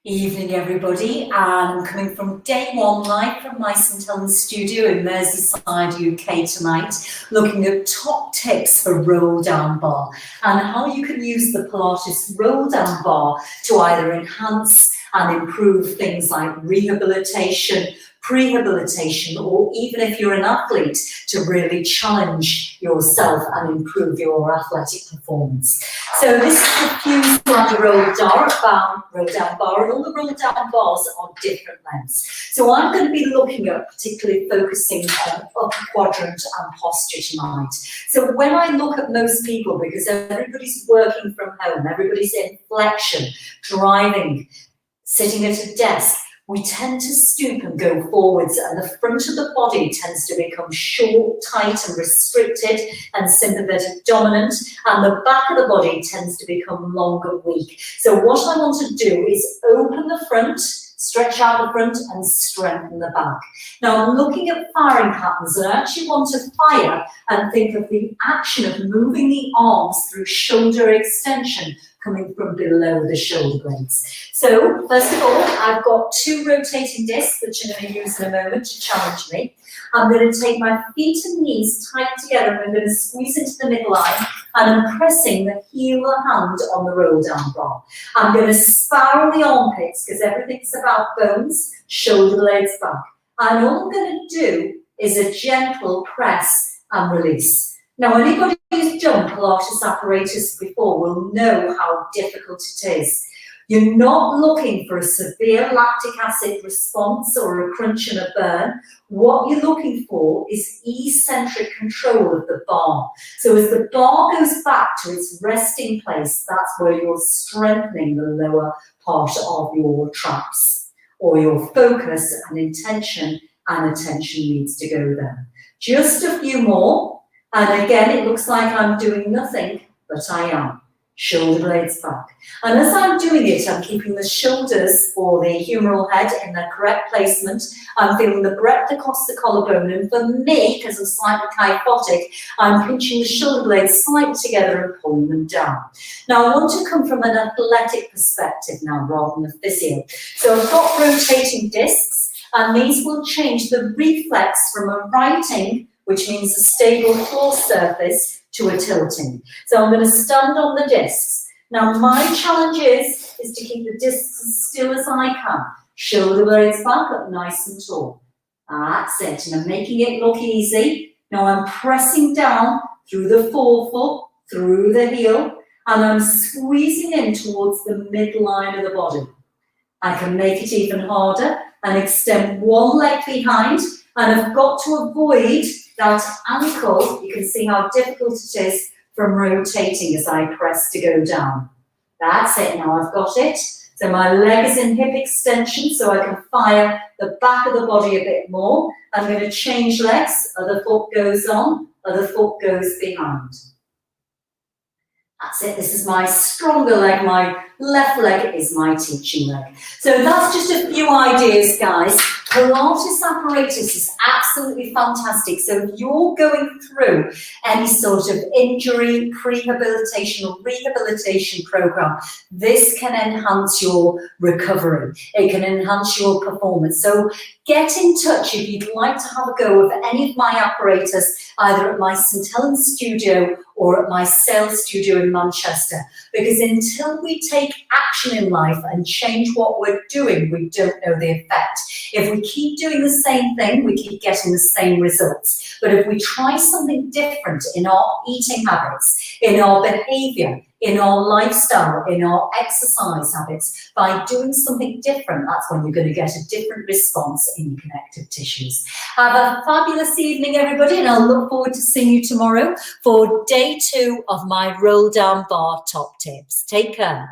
Evening everybody, and I'm coming from day one live from my St.Helens studio in Merseyside, UK tonight, looking at top tips for roll down bar and how you can use the Pilates roll down bar to either enhance and improve things like rehabilitation, prehabilitation, or even if you're an athlete, to really challenge yourself and improve your athletic performance. So this is the fuse on the roll down bar, and all the roll down bars are different lengths. So I'm going to be looking at particularly focusing on upper quadrant and posture tonight. So when I look at most people, because everybody's working from home, everybody's in flexion, driving, sitting at a desk, we tend to stoop and go forwards, and the front of the body tends to become short, tight and restricted and sympathetic dominant, and the back of the body tends to become long and weak. So what I want to do is open the front, stretch out the front and strengthen the back. Now I'm looking at firing patterns, and I actually want to fire and think of the action of moving the arms through shoulder extension coming from below the shoulder blades. So first of all, I've got two rotating discs which I'm going to use in a moment to challenge me. I'm going to take my feet and knees tight together, and I'm going to squeeze into the midline, and I'm pressing the heel of the hand on the roll down bar. I'm going to spiral the armpits because everything's about bones, shoulder blades back. And all I'm going to do is a gentle press and release. Now, anybody who's done Pilates apparatus before will know how difficult it is. You're not looking for a severe lactic acid response or a crunch and a burn. What you're looking for is eccentric control of the bar. So as the bar goes back to its resting place, that's where you're strengthening the lower part of your traps, or your focus and intention and attention needs to go there. Just a few more. And again, it looks like I'm doing nothing, but I am. Shoulder blades back. And as I'm doing it, I'm keeping the shoulders or the humeral head in their correct placement. I'm feeling the breadth across the collarbone. And for me, because I'm slightly kyphotic, I'm pinching the shoulder blades slightly together and pulling them down. Now, I want to come from an athletic perspective now rather than a physio. So I've got rotating discs, and these will change the reflex from a righting, which means a stable floor surface, to a tilting. So I'm going to stand on the discs. Now my challenge is to keep the discs as still as I can. Shoulder blades back up nice and tall. That's it. And I'm making it look easy. Now I'm pressing down through the forefoot, through the heel, and I'm squeezing in towards the midline of the body. I can make it even harder and extend one leg behind, and I've got to avoid that ankle. You can see how difficult it is from rotating as I press to go down. That's it, now I've got it. So my leg is in hip extension, so I can fire the back of the body a bit more. I'm going to change legs. Other foot goes on, other foot goes behind. That's it, this is my stronger leg, my left leg is my teaching leg. So that's just a few ideas, guys. Pilates apparatus is absolutely fantastic. So if you're going through any sort of injury, prehabilitation or rehabilitation program, this can enhance your recovery. It can enhance your performance. So get in touch if you'd like to have a go of any of my apparatus, either at my St.Helens studio or at my sales studio in Manchester. Because until we take action in life and change what we're doing, we don't know the effect. If we keep doing the same thing, we keep getting the same results. But if we try something different in our eating habits, in our behavior, in our lifestyle, in our exercise habits, by doing something different, that's when you're going to get a different response in your connective tissues. Have a fabulous evening, everybody, and I'll look forward to seeing you tomorrow for day 2 of my roll down bar top tips. Take care.